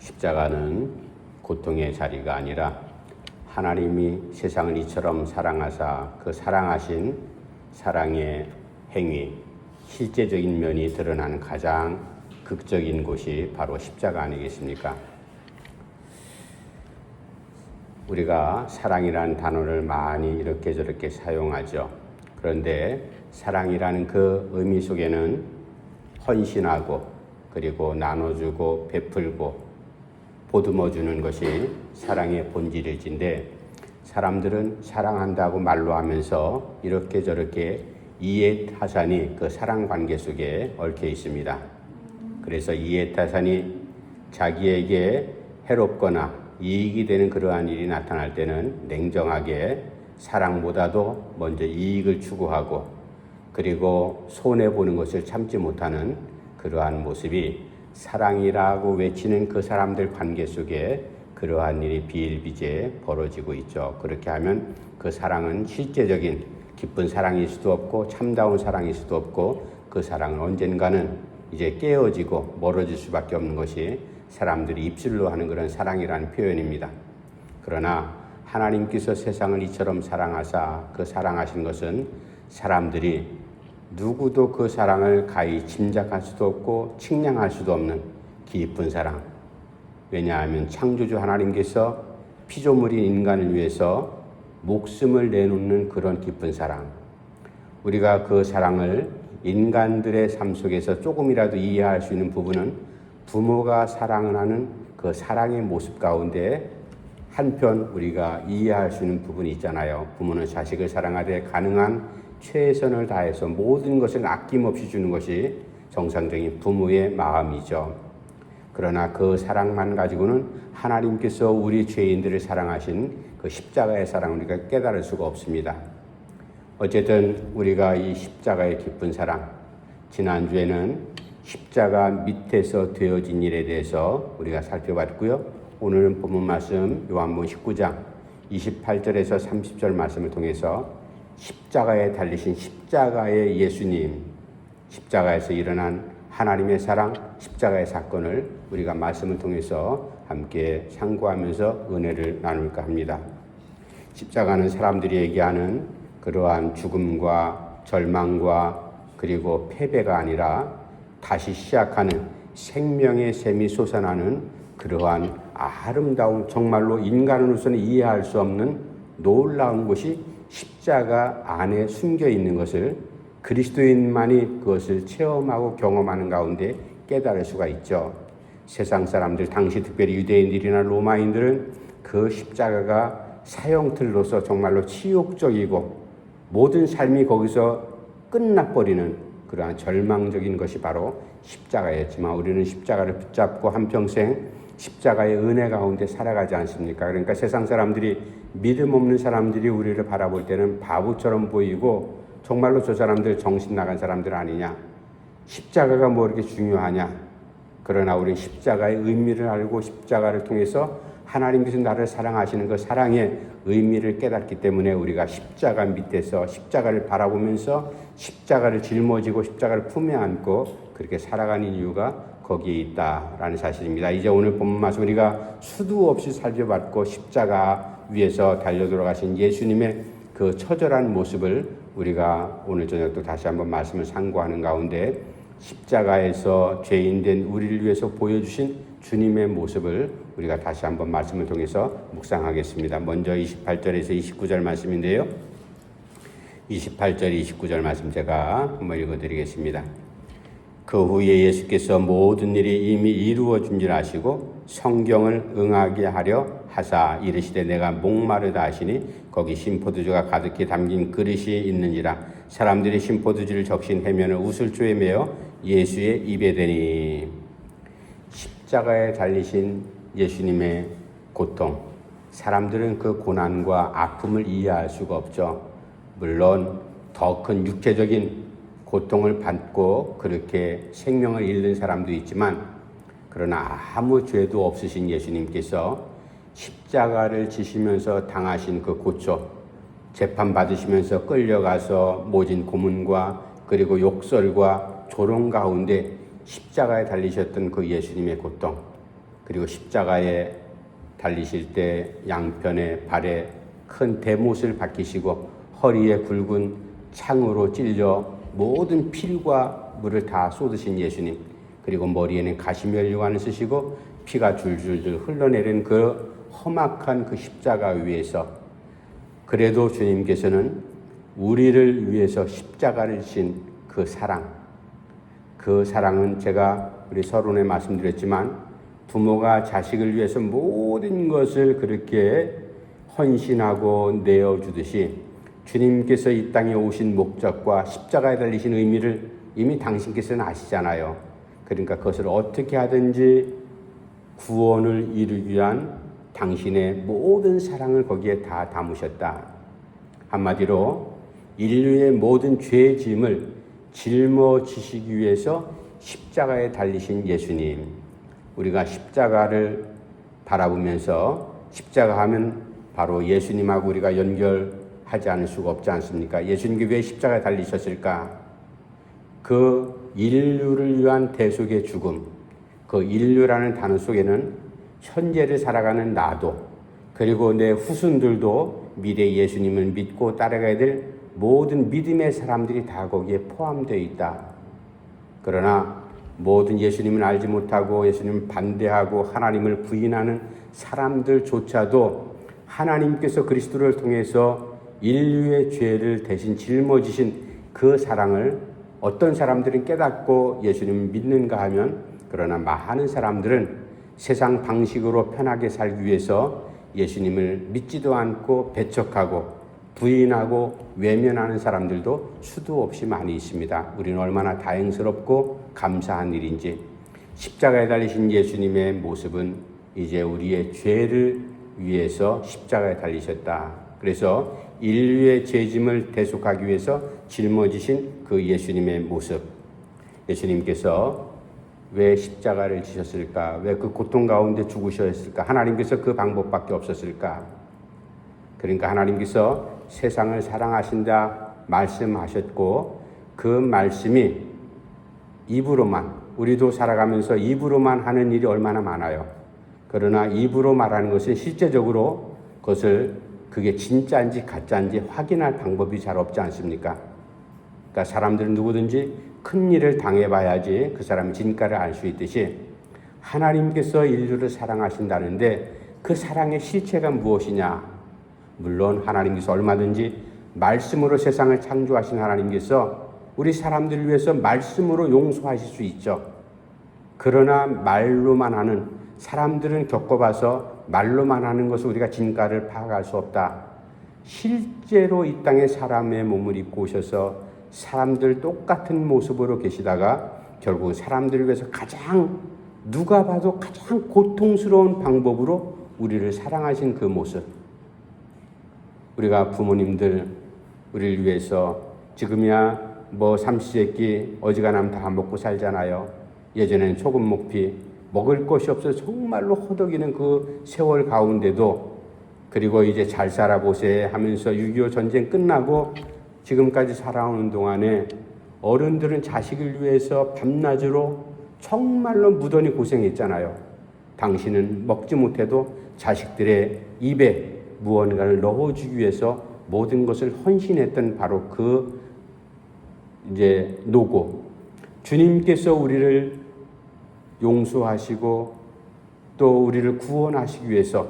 십자가는 고통의 자리가 아니라 하나님이 세상을 이처럼 사랑하사 그 사랑하신 사랑의 행위, 실제적인 면이 드러나는 가장 극적인 곳이 바로 십자가 아니겠습니까? 우리가 사랑이라는 단어를 많이 이렇게 저렇게 사용하죠. 그런데 사랑이라는 그 의미 속에는 헌신하고 그리고 나눠주고 베풀고 보듬어주는 것이 사랑의 본질이지인데, 사람들은 사랑한다고 말로 하면서 이렇게 저렇게 이해타산이 그 사랑 관계 속에 얽혀 있습니다. 그래서 이해타산이 자기에게 해롭거나 이익이 되는 그러한 일이 나타날 때는 냉정하게 사랑보다도 먼저 이익을 추구하고 그리고 손해보는 것을 참지 못하는 그러한 모습이 사랑이라고 외치는 그 사람들 관계 속에 그러한 일이 비일비재해 벌어지고 있죠. 그렇게 하면 그 사랑은 실제적인 기쁜 사랑일 수도 없고 참다운 사랑일 수도 없고, 그 사랑은 언젠가는 이제 깨어지고 멀어질 수밖에 없는 것이 사람들이 입술로 하는 그런 사랑이라는 표현입니다. 그러나 하나님께서 세상을 이처럼 사랑하사 그 사랑하신 것은 사람들이 누구도 그 사랑을 가히 짐작할 수도 없고 측량할 수도 없는 깊은 사랑. 왜냐하면 창조주 하나님께서 피조물인 인간을 위해서 목숨을 내놓는 그런 깊은 사랑. 우리가 그 사랑을 인간들의 삶 속에서 조금이라도 이해할 수 있는 부분은 부모가 사랑을 하는 그 사랑의 모습 가운데 한편 우리가 이해할 수 있는 부분이 있잖아요. 부모는 자식을 사랑하되 가능한 최선을 다해서 모든 것을 아낌없이 주는 것이 정상적인 부모의 마음이죠. 그러나 그 사랑만 가지고는 하나님께서 우리 죄인들을 사랑하신 그 십자가의 사랑을 우리가 깨달을 수가 없습니다. 어쨌든 우리가 이 십자가의 깊은 사랑, 지난주에는 십자가 밑에서 되어진 일에 대해서 우리가 살펴봤고요. 오늘은 본문 말씀 요한복음 19장 28절에서 30절 말씀을 통해서 십자가에 달리신 십자가의 예수님, 십자가에서 일어난 하나님의 사랑, 십자가의 사건을 우리가 말씀을 통해서 함께 상고하면서 은혜를 나눌까 합니다. 십자가는 사람들이 얘기하는 그러한 죽음과 절망과 그리고 패배가 아니라 다시 시작하는 생명의 샘이 솟아나는 그러한 아름다운, 정말로 인간으로서는 이해할 수 없는 놀라운 것이 십자가 안에 숨겨 있는 것을 그리스도인만이 그것을 체험하고 경험하는 가운데 깨달을 수가 있죠. 세상 사람들, 당시 특별히 유대인들이나 로마인들은 그 십자가가 사형틀로서 정말로 치욕적이고 모든 삶이 거기서 끝나버리는 그러한 절망적인 것이 바로 십자가였지만, 우리는 십자가를 붙잡고 한평생 십자가의 은혜 가운데 살아가지 않습니까? 그러니까 세상 사람들이, 믿음 없는 사람들이 우리를 바라볼 때는 바보처럼 보이고 정말로 저 사람들 정신 나간 사람들 아니냐, 십자가가 뭐 이렇게 중요하냐. 그러나 우리는 십자가의 의미를 알고 십자가를 통해서 하나님께서 나를 사랑하시는 그 사랑의 의미를 깨닫기 때문에 우리가 십자가 밑에서 십자가를 바라보면서 십자가를 짊어지고 십자가를 품에 안고 그렇게 살아가는 이유가 거기에 있다라는 사실입니다. 이제 오늘 본문 말씀 우리가 수도 없이 살펴봤고 십자가 위에서 달려 돌아가신 예수님의 그 처절한 모습을 우리가 오늘 저녁도 다시 한번 말씀을 상고하는 가운데 십자가에서 죄인된 우리를 위해서 보여주신 주님의 모습을 우리가 다시 한번 말씀을 통해서 묵상하겠습니다. 먼저 28절에서 29절 말씀인데요. 28절, 29절 말씀 제가 한번 읽어드리겠습니다. 그 후에 예수께서 모든 일이 이미 이루어진 줄 아시고 성경을 응하게 하려 하사 이르시되 내가 목마르다 하시니 거기 신포도주가 가득히 담긴 그릇이 있는지라 사람들이 신포도주를 적신 해면을 우슬초에 메어 예수의 입에 대니. 십자가에 달리신 예수님의 고통, 사람들은 그 고난과 아픔을 이해할 수가 없죠. 물론 더 큰 육체적인 고통을 받고 그렇게 생명을 잃는 사람도 있지만, 그러나 아무 죄도 없으신 예수님께서 십자가를 지시면서 당하신 그 고초, 재판받으시면서 끌려가서 모진 고문과 그리고 욕설과 조롱 가운데 십자가에 달리셨던 그 예수님의 고통, 그리고 십자가에 달리실 때 양편에 발에 큰 대못을 박히시고 허리에 굵은 창으로 찔려 모든 피와 물을 다 쏟으신 예수님, 그리고 머리에는 가시면류관을 쓰시고 피가 줄줄줄 흘러내리는 그 험악한 그 십자가 위에서 그래도 주님께서는 우리를 위해서 십자가를 지신 그 사랑, 그 사랑은 제가 우리 서론에 말씀드렸지만 부모가 자식을 위해서 모든 것을 그렇게 헌신하고 내어주듯이 주님께서 이 땅에 오신 목적과 십자가에 달리신 의미를 이미 당신께서는 아시잖아요. 그러니까 그것을 어떻게 하든지 구원을 이루기 위한 당신의 모든 사랑을 거기에 다 담으셨다. 한마디로 인류의 모든 죄의 짐을 짊어지시기 위해서 십자가에 달리신 예수님, 우리가 십자가를 바라보면서 십자가 하면 바로 예수님하고 우리가 연결하지 않을 수가 없지 않습니까? 예수님이 왜 십자가에 달리셨을까? 그 인류를 위한 대속의 죽음, 그 인류라는 단어 속에는 현재를 살아가는 나도, 그리고 내 후손들도 미래 예수님을 믿고 따라가야 될 모든 믿음의 사람들이 다 거기에 포함되어 있다. 그러나 모든 예수님을 알지 못하고 예수님을 반대하고 하나님을 부인하는 사람들조차도 하나님께서 그리스도를 통해서 인류의 죄를 대신 짊어지신 그 사랑을 어떤 사람들은 깨닫고 예수님을 믿는가 하면, 그러나 많은 사람들은 세상 방식으로 편하게 살기 위해서 예수님을 믿지도 않고 배척하고 부인하고 외면하는 사람들도 수도 없이 많이 있습니다. 우리는 얼마나 다행스럽고 감사한 일인지, 십자가에 달리신 예수님의 모습은 이제 우리의 죄를 위해서 십자가에 달리셨다. 그래서 인류의 죄짐을 대속하기 위해서 짊어지신 그 예수님의 모습, 예수님께서 왜 십자가를 지셨을까? 왜 그 고통 가운데 죽으셨을까? 하나님께서 그 방법밖에 없었을까? 그러니까 하나님께서 세상을 사랑하신다 말씀하셨고, 그 말씀이 입으로만, 우리도 살아가면서 입으로만 하는 일이 얼마나 많아요. 그러나 입으로 말하는 것은 실제적으로 그게 진짜인지 가짜인지 확인할 방법이 잘 없지 않습니까? 그러니까 사람들은 누구든지 큰 일을 당해봐야지 그 사람의 진가를 알 수 있듯이, 하나님께서 인류를 사랑하신다는데 그 사랑의 실체가 무엇이냐? 물론 하나님께서 얼마든지 말씀으로 세상을 창조하신 하나님께서 우리 사람들을 위해서 말씀으로 용서하실 수 있죠. 그러나 말로만 하는, 사람들은 겪어봐서 말로만 하는 것을 우리가 진가를 파악할 수 없다. 실제로 이 땅에 사람의 몸을 입고 오셔서 사람들 똑같은 모습으로 계시다가 결국 사람들을 위해서 누가 봐도 가장 고통스러운 방법으로 우리를 사랑하신 그 모습. 우리가 부모님들 우리를 위해서 지금이야 삼시세끼 어지간하면 다 먹고 살잖아요. 예전에는 소금 먹피, 먹을 것이 없어서 정말로 허덕이는 그 세월 가운데도, 그리고 이제 잘 살아보세 하면서 6.25 전쟁 끝나고 지금까지 살아오는 동안에 어른들은 자식을 위해서 밤낮으로 정말로 무던히 고생했잖아요. 당신은 먹지 못해도 자식들의 입에 무언가를 넣어주기 위해서 모든 것을 헌신했던 바로 그 노고. 주님께서 우리를 용서하시고 또 우리를 구원하시기 위해서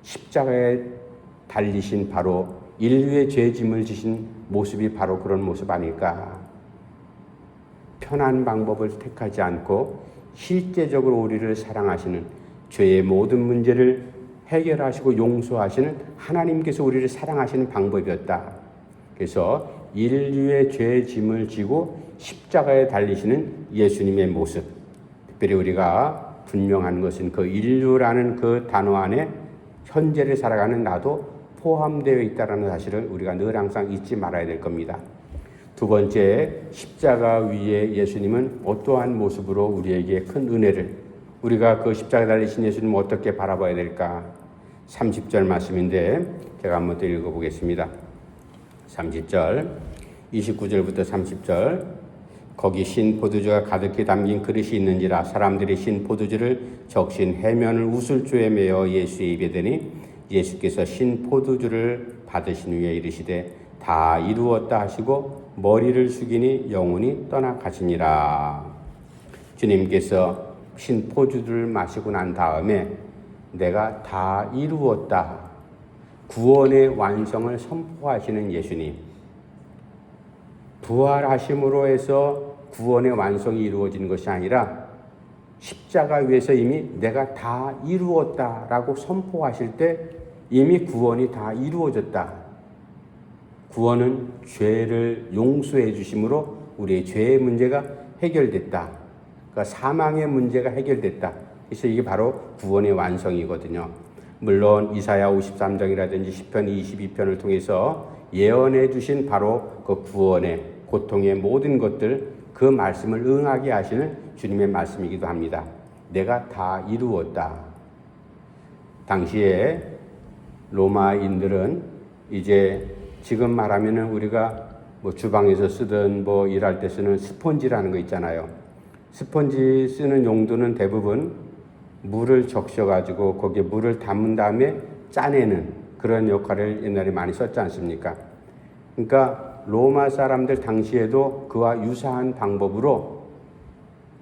십자가에 달리신 바로 인류의 죄짐을 지신 모습이 바로 그런 모습 아닐까. 편한 방법을 택하지 않고 실제적으로 우리를 사랑하시는, 죄의 모든 문제를 해결하시고 용서하시는 하나님께서 우리를 사랑하시는 방법이었다. 그래서 인류의 죄의 짐을 지고 십자가에 달리시는 예수님의 모습, 특별히 우리가 분명한 것은 그 인류라는 그 단어 안에 현재를 살아가는 나도 포함되어 있다는 사실을 우리가 늘 항상 잊지 말아야 될 겁니다. 두 번째, 십자가 위에 예수님은 어떠한 모습으로 우리에게 큰 은혜를, 우리가 그 십자가에 달리신 예수님을 어떻게 바라봐야 될까? 30절 말씀인데 제가 한번 더 읽어보겠습니다. 30절, 29절부터 30절. 거기 신 포도주가 가득히 담긴 그릇이 있는지라 사람들이 신 포도주를 적신 해면을 우슬조에 메어 예수의 입에 대니 예수께서 신 포도주를 받으신 후에 이르시되 다 이루었다 하시고 머리를 숙이니 영혼이 떠나가시니라. 주님께서 신 포도주를 마시고 난 다음에 내가 다 이루었다, 구원의 완성을 선포하시는 예수님. 부활하심으로 해서 구원의 완성이 이루어진 것이 아니라 십자가 위에서 이미 내가 다 이루었다라고 선포하실 때 이미 구원이 다 이루어졌다. 구원은 죄를 용서해 주심으로 우리의 죄의 문제가 해결됐다. 그러니까 사망의 문제가 해결됐다. 그래서 이게 바로 구원의 완성이거든요. 물론 이사야 53장이라든지 시편 22편을 통해서 예언해 주신 바로 그 구원의 고통의 모든 것들, 그 말씀을 응하게 하시는 주님의 말씀이기도 합니다. 내가 다 이루었다. 당시에 로마인들은 이제 지금 말하면은 우리가 뭐 주방에서 쓰든 뭐 일할 때 쓰는 스펀지라는 거 있잖아요. 스펀지 쓰는 용도는 대부분 물을 적셔가지고 거기에 물을 담은 다음에 짜내는 그런 역할을 옛날에 많이 썼지 않습니까? 그러니까 로마 사람들 당시에도 그와 유사한 방법으로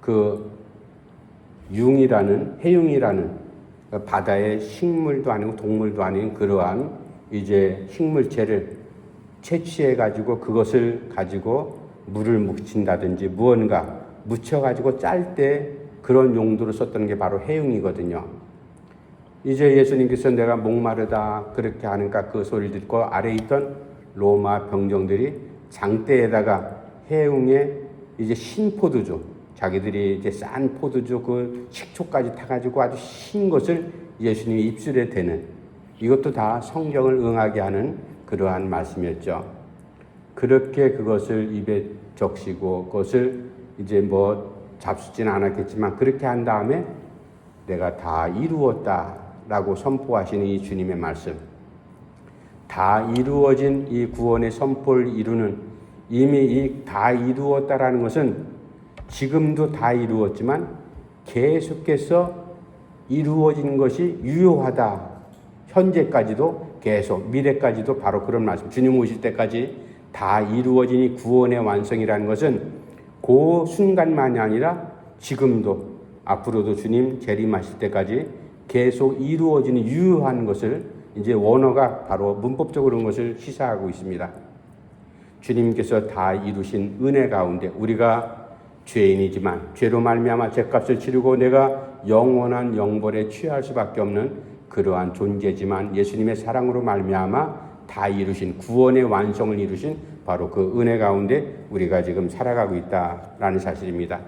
그 해융이라는 바다의 식물도 아니고 동물도 아닌 그러한 이제 식물체를 채취해 가지고 그것을 가지고 물을 묻힌다든지 무언가 묻혀 가지고 짤 때 그런 용도로 썼던 게 바로 해융이거든요. 이제 예수님께서 내가 목마르다 그렇게 하니까 그 소리를 듣고 아래에 있던 로마 병정들이 장대에다가 해융에 이제 신 포도주, 자기들이 이제 싼 포도주 그 식초까지 타가지고 아주 신 것을 예수님의 입술에 대는, 이것도 다 성경을 응하게 하는 그러한 말씀이었죠. 그렇게 그것을 입에 적시고 그것을 이제 뭐 잡수지는 않았겠지만 그렇게 한 다음에 내가 다 이루었다라고 선포하시는 이 주님의 말씀. 다 이루어진 이 구원의 선포를 이루는, 이미 이 다 이루었다라는 것은 지금도 다 이루었지만 계속해서 이루어진 것이 유효하다. 현재까지도 계속 미래까지도 바로 그런 말씀. 주님 오실 때까지 다 이루어진 이 구원의 완성이라는 것은 그 순간만이 아니라 지금도 앞으로도 주님 재림하실 때까지 계속 이루어지는 유효한 것을 이제 원어가 바로 문법적으로 그런 것을 시사하고 있습니다. 주님께서 다 이루신 은혜 가운데 우리가 죄인이지만 죄로 말미암아 죄값을 치르고 내가 영원한 영벌에 취할 수밖에 없는 그러한 존재지만 예수님의 사랑으로 말미암아 다 이루신 구원의 완성을 이루신 바로 그 은혜 가운데 우리가 지금 살아가고 있다라는 사실입니다.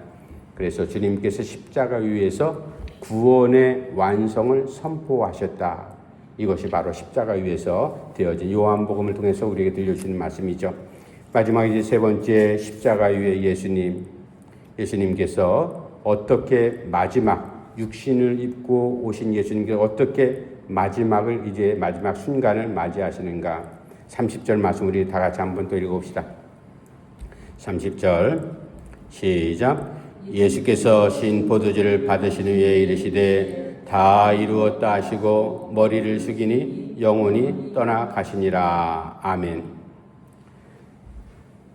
그래서 주님께서 십자가 위에서 구원의 완성을 선포하셨다. 이것이 바로 십자가 위에서 되어진 요한복음을 통해서 우리에게 들려주시는 말씀이죠. 마지막 이제 세 번째 십자가 위에 예수님께서 어떻게 마지막 육신을 입고 오신 예수님께서 어떻게 마지막을 이제 마지막 순간을 맞이하시는가. 30절 말씀 우리 다 같이 한번 또 읽어봅시다. 30절 시작. 예수께서 신 포도주를 받으신 후에 이르시되 다 이루었다 하시고 머리를 숙이니 영혼이 떠나가시니라. 아멘.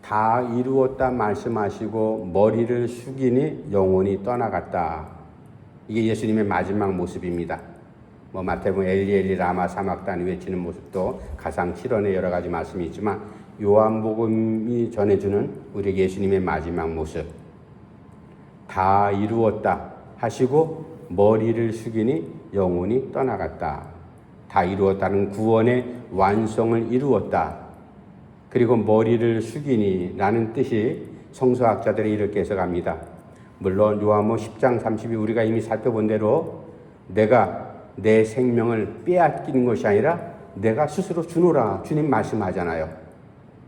다 이루었다 말씀하시고 머리를 숙이니 영혼이 떠나갔다. 이게 예수님의 마지막 모습입니다. 뭐 마태복음 엘리 엘리 라마 사막단 외치는 모습도 가상 7원의 여러 가지 말씀이 있지만 요한복음이 전해주는 우리 예수님의 마지막 모습. 다 이루었다 하시고 머리를 숙이니 영혼이 떠나갔다. 다 이루었다는 구원의 완성을 이루었다. 그리고 머리를 숙이니 라는 뜻이 성서학자들이 이렇게 해석합니다. 물론 요한복음 10장 30이 우리가 이미 살펴본 대로 내가 내 생명을 빼앗기는 것이 아니라 내가 스스로 주노라 주님 말씀하잖아요.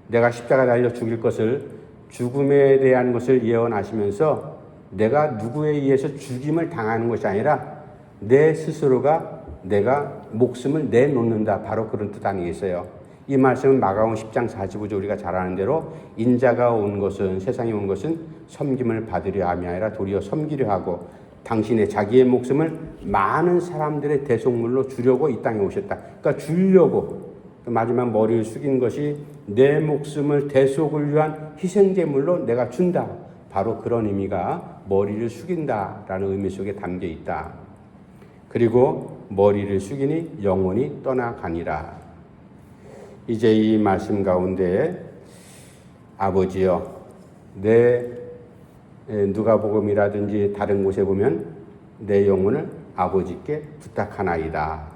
내가 십자가 달려 죽일 것을, 죽음에 대한 것을 예언하시면서 내가 누구에 의해서 죽임을 당하는 것이 아니라 내 스스로가 내가 목숨을 내놓는다. 바로 그런 뜻 아니겠어요? 이 말씀은 마가복음 10장 45절 우리가 잘 아는 대로 인자가 온 것은 세상에 온 것은 섬김을 받으려 함이 아니라 도리어 섬기려 하고 당신의 자기의 목숨을 많은 사람들의 대속물로 주려고 이 땅에 오셨다. 그러니까 주려고 마지막 머리를 숙인 것이 내 목숨을 대속을 위한 희생제물로 내가 준다. 바로 그런 의미가 머리를 숙인다라는 의미 속에 담겨 있다. 그리고 머리를 숙이니 영원히 떠나가니라. 이제 이 말씀 가운데 아버지여, 내 누가복음이라든지 다른 곳에 보면 내 영혼을 아버지께 부탁하나이다.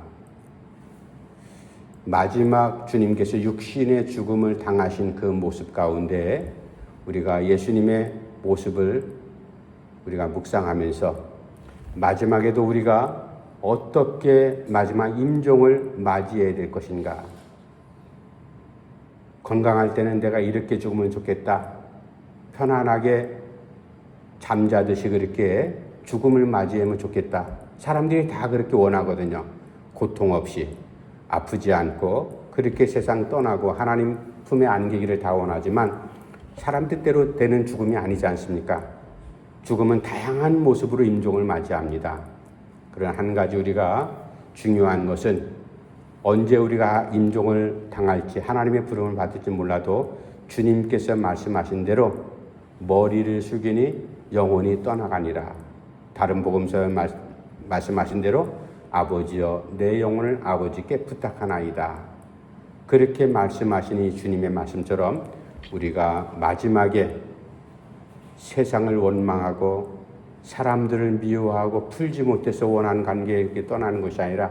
마지막 주님께서 육신의 죽음을 당하신 그 모습 가운데 우리가 예수님의 모습을 우리가 묵상하면서 마지막에도 우리가 어떻게 마지막 임종을 맞이해야 될 것인가. 건강할 때는 내가 이렇게 죽으면 좋겠다. 편안하게 잠자듯이 그렇게 죽음을 맞이하면 좋겠다. 사람들이 다 그렇게 원하거든요. 고통 없이, 아프지 않고 그렇게 세상 떠나고 하나님 품에 안기기를 다 원하지만 사람 뜻대로 되는 죽음이 아니지 않습니까? 죽음은 다양한 모습으로 임종을 맞이합니다. 그러나 한 가지 우리가 중요한 것은 언제 우리가 임종을 당할지 하나님의 부름을 받을지 몰라도 주님께서 말씀하신 대로 머리를 숙이니 영혼이 떠나가니라. 다른 복음서에 말씀하신 대로 아버지여 내 영혼을 아버지께 부탁하나이다. 그렇게 말씀하시니 주님의 말씀처럼 우리가 마지막에 세상을 원망하고 사람들을 미워하고 풀지 못해서 원한 관계에 떠나는 것이 아니라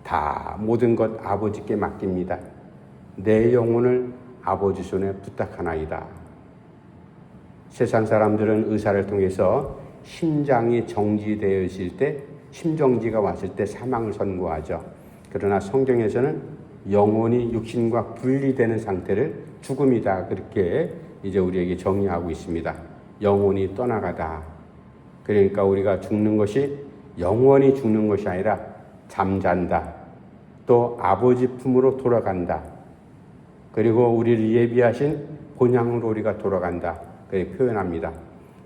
다 모든 것 아버지께 맡깁니다. 내 영혼을 아버지 손에 부탁하나이다. 세상 사람들은 의사를 통해서 심장이 정지되어 있을 때, 심정지가 왔을 때 사망을 선고하죠. 그러나 성경에서는 영혼이 육신과 분리되는 상태를 죽음이다. 그렇게 이제 우리에게 정의하고 있습니다. 영혼이 떠나가다. 그러니까 우리가 죽는 것이 영원히 죽는 것이 아니라 잠잔다. 또 아버지 품으로 돌아간다. 그리고 우리를 예비하신 본향으로 우리가 돌아간다. 그렇게 표현합니다.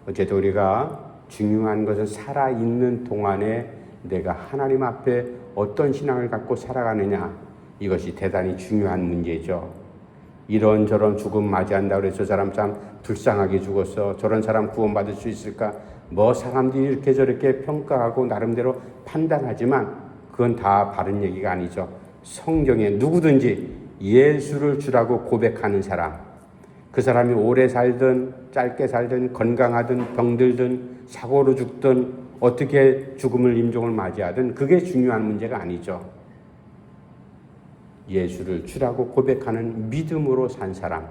어쨌든 우리가 중요한 것은 살아있는 동안에 내가 하나님 앞에 어떤 신앙을 갖고 살아가느냐. 이것이 대단히 중요한 문제죠. 이런저런 죽음 맞이한다고 해서 저 사람 참 불쌍하게 죽었어. 저런 사람 구원받을 수 있을까? 뭐 사람들이 이렇게 저렇게 평가하고 나름대로 판단하지만 그건 다 바른 얘기가 아니죠. 성경에 누구든지 예수를 주라고 고백하는 사람, 그 사람이 오래 살든 짧게 살든 건강하든 병들든 사고로 죽든 어떻게 죽음을 임종을 맞이하든 그게 중요한 문제가 아니죠. 예수를 주라고 고백하는 믿음으로 산 사람,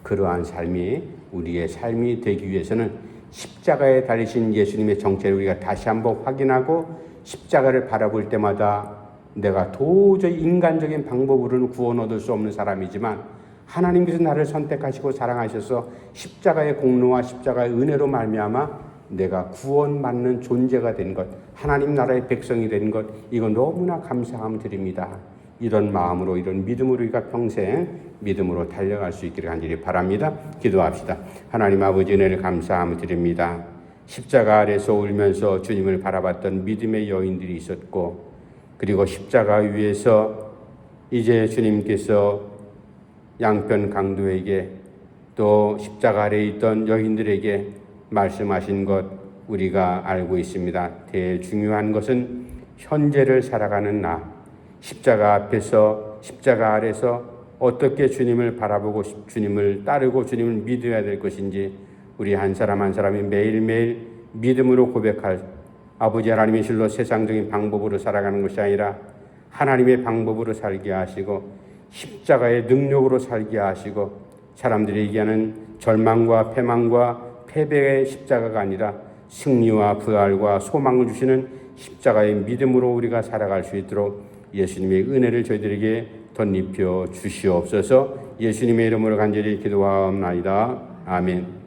그러한 삶이 우리의 삶이 되기 위해서는 십자가에 달리신 예수님의 정체를 우리가 다시 한번 확인하고 십자가를 바라볼 때마다 내가 도저히 인간적인 방법으로는 구원 얻을 수 없는 사람이지만 하나님께서 나를 선택하시고 사랑하셔서 십자가의 공로와 십자가의 은혜로 말미암아 내가 구원받는 존재가 된 것, 하나님 나라의 백성이 된 것, 이거 너무나 감사함 드립니다. 이런 마음으로 이런 믿음으로 우리가 평생 믿음으로 달려갈 수 있기를 간절히 바랍니다. 기도합시다. 하나님 아버지 은혜를 감사함 드립니다. 십자가 아래서 울면서 주님을 바라봤던 믿음의 여인들이 있었고 그리고 십자가 위에서 이제 주님께서 양편 강도에게 또 십자가 아래에 있던 여인들에게 말씀하신 것 우리가 알고 있습니다. 대중요한 것은 현재를 살아가는 나, 십자가 앞에서 십자가 아래서 어떻게 주님을 바라보고 주님을 따르고 주님을 믿어야 될 것인지 우리 한 사람 한 사람이 매일매일 믿음으로 고백할 아버지 하나님의 실로 세상적인 방법으로 살아가는 것이 아니라 하나님의 방법으로 살게 하시고 십자가의 능력으로 살게 하시고 사람들이 얘기하는 절망과 패망과 패배의 십자가가 아니라 승리와 부활과 소망을 주시는 십자가의 믿음으로 우리가 살아갈 수 있도록 예수님의 은혜를 저희들에게 덧입혀 주시옵소서. 예수님의 이름으로 간절히 기도하옵나이다. 아멘.